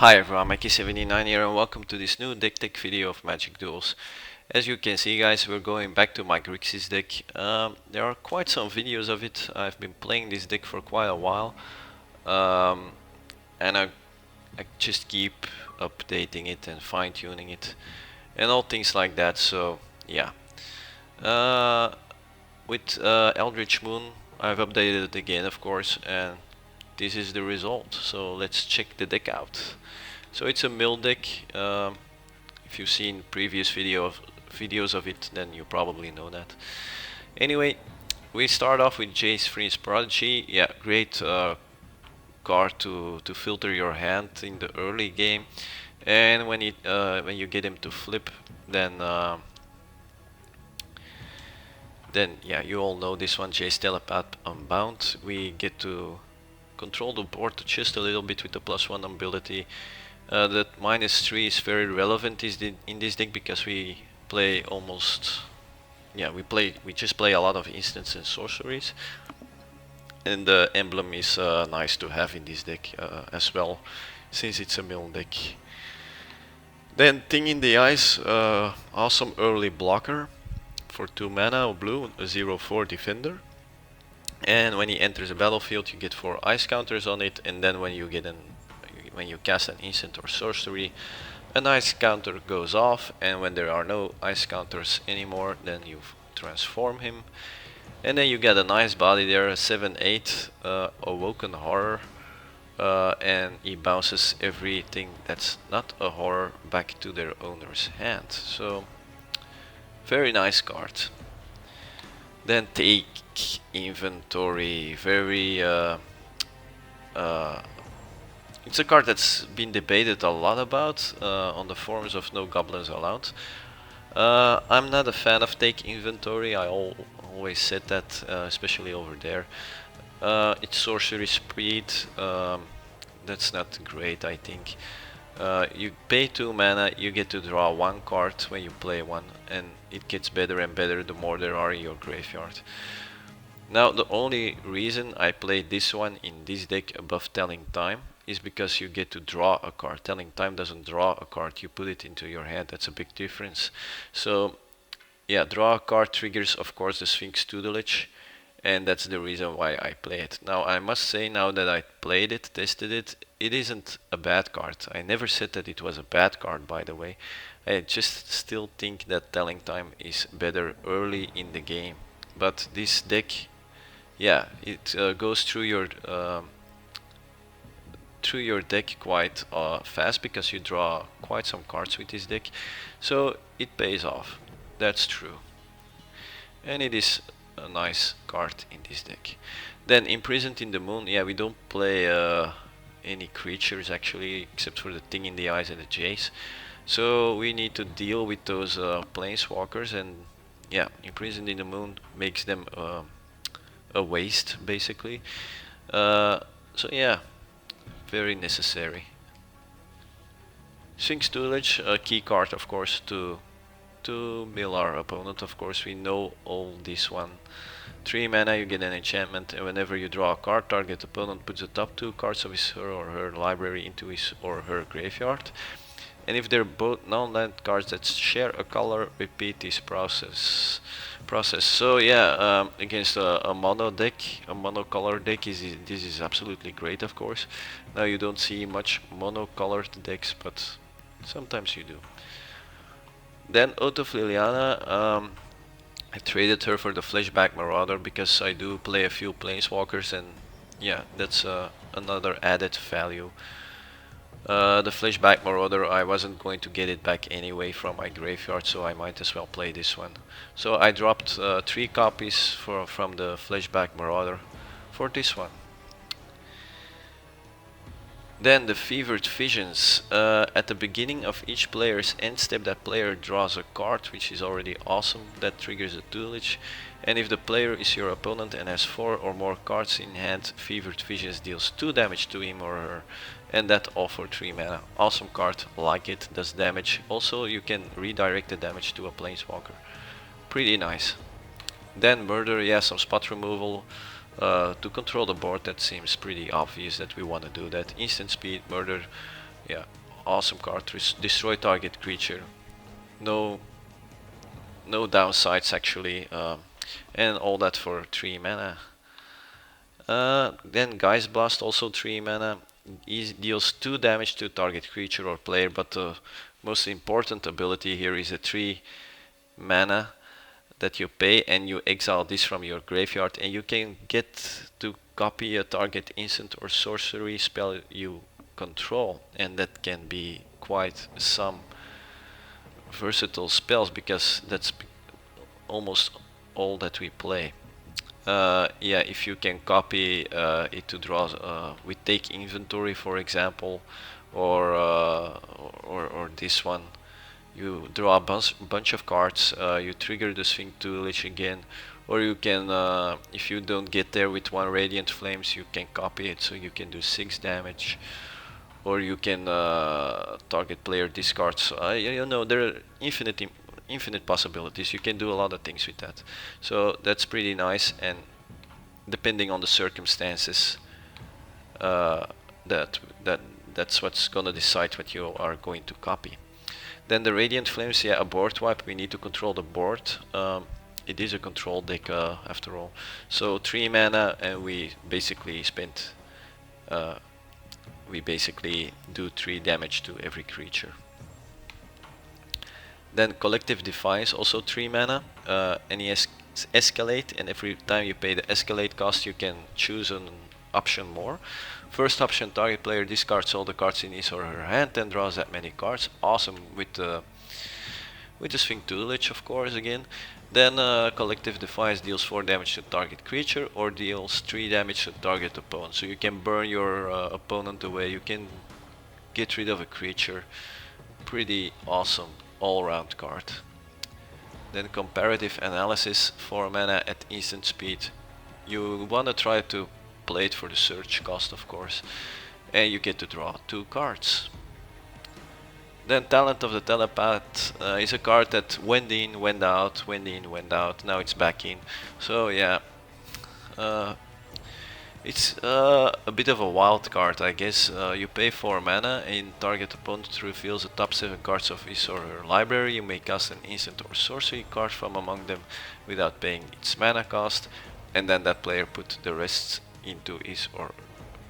Hi everyone, Mikey79 here and welcome to this new deck tech video of Magic Duels. As you can see guys, we're going back to my Grixis deck. There are quite some videos of it. I've been playing this deck for quite a while. And I just keep updating it and fine-tuning it and all things like that, so yeah. With Eldritch Moon, I've updated it again of course, and this is the result. So let's check the deck out. So it's a mill deck. If you've seen previous videos of it, then you probably know that. Anyway, we start off with Jace, Vrynn, Prodigy. Yeah, great card to filter your hand in the early game, and when you get him to flip, then yeah, you all know this one, Jace Telepath Unbound. We get to control the board just a little bit with the +1 ability. That -3 is very relevant in this deck because we play almost, yeah, we just play a lot of instants and sorceries, and the emblem is nice to have in this deck as well, since it's a mill deck. Then Thing in the Eyes, awesome early blocker for 2 mana, blue, a 0/4 defender. And when he enters the battlefield, you get 4 ice counters on it, and then when you cast an instant or sorcery, an ice counter goes off, and when there are no ice counters anymore, then you transform him. And then you get a nice body there, a 7/8 Awoken Horror, and he bounces everything that's not a horror back to their owner's hand. So, very nice card. Then Take Inventory, very it's a card that's been debated a lot about on the forums of No Goblins Allowed. I'm not a fan of Take Inventory. I always said that, especially over there. It's sorcery speed. That's not great, I think. You pay 2 mana, you get to draw 1 card when you play one, and it gets better and better the more there are in your graveyard. Now, the only reason I played this one in this deck above Telling Time is because you get to draw a card. Telling Time doesn't draw a card, you put it into your hand. That's a big difference. So yeah, draw a card triggers of course the Sphinx Tutelage, and that's the reason why I play it. Now I must say, now that I played it, tested it, it isn't a bad card. I never said that it was a bad card, by the way. I just still think that Telling Time is better early in the game. But this deck, yeah, it goes through your deck quite fast, because you draw quite some cards with this deck, so it pays off. That's true, and it is a nice card in this deck. Then Imprisoned in the Moon, yeah, we don't play any creatures actually, except for the Thing in the Eyes and the Jace, so we need to deal with those planeswalkers, and yeah, Imprisoned in the Moon makes them a waste basically. So yeah, very necessary. Singstooledge, a key card of course to mill our opponent. Of course we know all this one. 3 mana, you get an enchantment, and whenever you draw a card, target opponent puts the top 2 cards of his or her library into his or her graveyard. And if they're both non-land cards that share a color, repeat this process. So yeah, against a mono deck, a mono-color deck, this is absolutely great, of course. Now you don't see much mono-colored decks, but sometimes you do. Then Oath of Liliana, I traded her for the Flashback Marauder because I do play a few planeswalkers, and yeah, that's another added value. The Flashback Marauder, I wasn't going to get it back anyway from my graveyard, so I might as well play this one. So I dropped 3 copies from the Flashback Marauder for this one. Then the Fevered Visions. At the beginning of each player's end step, that player draws a card, which is already awesome. That triggers a tutelage. And if the player is your opponent and has 4 or more cards in hand, Fevered Visions deals 2 damage to him or her. And that all for 3 mana. Awesome card, like it, does damage. Also you can redirect the damage to a planeswalker. Pretty nice. Then Murder, yeah, some spot removal. To control the board, that seems pretty obvious that we want to do that. Instant speed, Murder, yeah, awesome card. Destroy target creature. No downsides actually, and all that for 3 mana. Then Geistblast, also 3 mana, deals 2 damage to target creature or player, but the most important ability here is a 3 mana that you pay, and you exile this from your graveyard, and you can get to copy a target instant or sorcery spell you control, and that can be quite some versatile spells, because that's almost all that we play. Yeah, if you can copy it to draw with Take Inventory, for example, or this one, you draw a bunch of cards, you trigger the Singstooledge again, or you can, if you don't get there with 1 Radiant Flames, you can copy it, so you can do 6 damage, or you can target player discards. You know, there are infinite possibilities. You can do a lot of things with that, so that's pretty nice. And depending on the circumstances, that's what's gonna decide what you are going to copy. Then the Radiant Flames, yeah, a board wipe. We need to control the board. It is a control deck after all. So 3 mana, and we basically spent. We basically do 3 damage to every creature. Then Collective Defiance, also 3 mana, and he escalate, and every time you pay the escalate cost, you can choose an option more. First option, target player discards all the cards in his or her hand and draws that many cards. Awesome with the Singstooledge, of course, again. Then Collective Defiance deals 4 damage to target creature, or deals 3 damage to target opponent. So you can burn your opponent away, you can get rid of a creature. Pretty awesome all-round card. Then Comparative Analysis, 4 mana at instant speed. You wanna try to play it for the search cost, of course, and you get to draw 2 cards. Then Talent of the Telepath is a card that went in, went out, went in, went out. Now it's back in. So yeah, it's a bit of a wild card, I guess. You pay 4 mana, and target opponent reveals the top 7 cards of his or her library. You may cast an instant or sorcery card from among them without paying its mana cost, and then that player put the rest into his or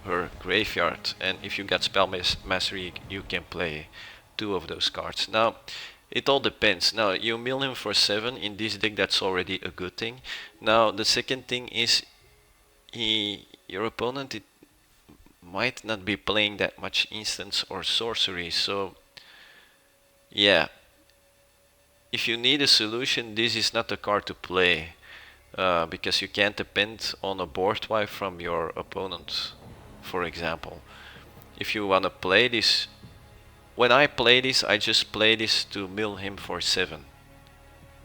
her graveyard. And if you got Spell Mastery, you can play 2 of those cards. Now, it all depends. Now, you mill him for 7 in this deck, that's already a good thing. Now, the second thing is your opponent might not be playing that much instants or sorcery, so yeah, if you need a solution, this is not the card to play, because you can't depend on a board wipe from your opponent, for example. If you want to play this, when I play this, I just play this to mill him for 7.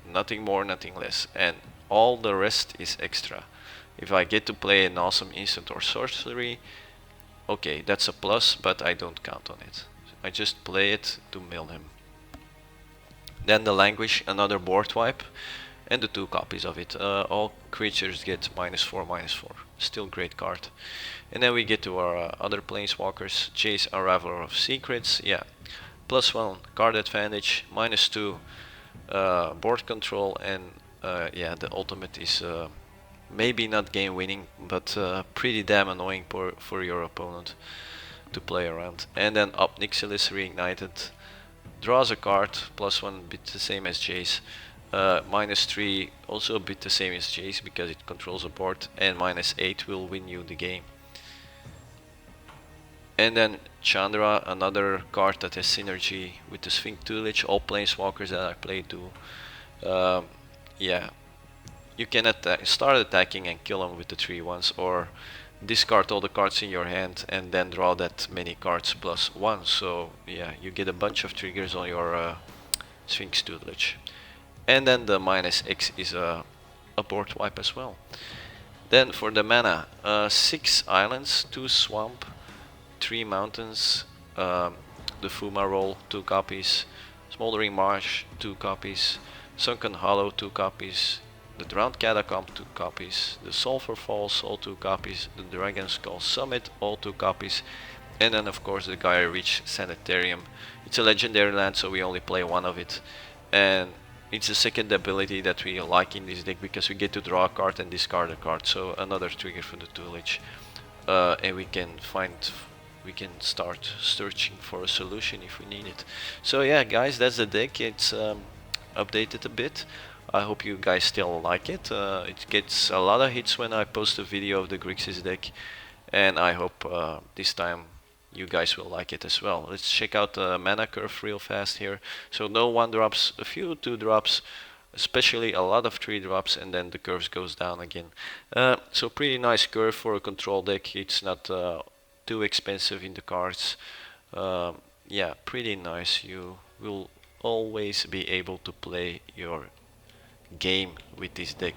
Nothing more, nothing less, and all the rest is extra. If I get to play an awesome instant or sorcery, okay, that's a plus, but I don't count on it. I just play it to mill him. Then the Languish, another board wipe, and the 2 copies of it. All creatures get -4/-4. Still great card. And then we get to our other planeswalkers. Jace, Unraveler of Secrets. Yeah, +1 card advantage, -2 board control, and yeah, the ultimate is maybe not game winning, but pretty damn annoying for your opponent to play around. And then Ob Nixilis Reignited draws a card, +1, a bit the same as Jace. -3, also a bit the same as Jace because it controls a board, and -8 will win you the game. And then Chandra, another card that has synergy with the Singstooledge. All planeswalkers that I play do. Yeah, you can start attacking and kill them with the 3/1s, or discard all the cards in your hand and then draw that many cards +1. So yeah, you get a bunch of triggers on your Singstooledge. And then the -X is a board wipe as well. Then for the mana, 6 islands, 2 swamp, 3 mountains, the Fumarole, 2 copies, Smoldering Marsh, 2 copies, Sunken Hollow, 2 copies, the Drowned Catacomb, 2 copies, the Sulfur Falls, all 2 copies, the Dragonskull Summit, all 2 copies, And then of course the Geier Reach Sanitarium. It's a legendary land, so we only play one of it. And it's the second ability that we like in this deck because we get to draw a card and discard a card. So another trigger for the Tutelage. And we can start searching for a solution if we need it. So yeah guys, that's the deck. It's updated a bit. I hope you guys still like it. It gets a lot of hits when I post a video of the Grixis deck, and I hope this time you guys will like it as well. Let's check out the mana curve real fast here. So no 1-drops, a few 2-drops, especially a lot of 3-drops, and then the curve goes down again. So pretty nice curve for a control deck. It's not too expensive in the cards. Yeah, pretty nice. You will always be able to play your game with this deck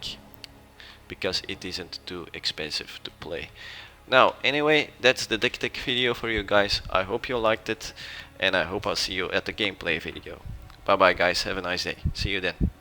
because it isn't too expensive to play. Now, anyway, that's the deck tech video for you guys. I hope you liked it, and I hope I'll see you at the gameplay video. Bye bye guys, have a nice day. See you then.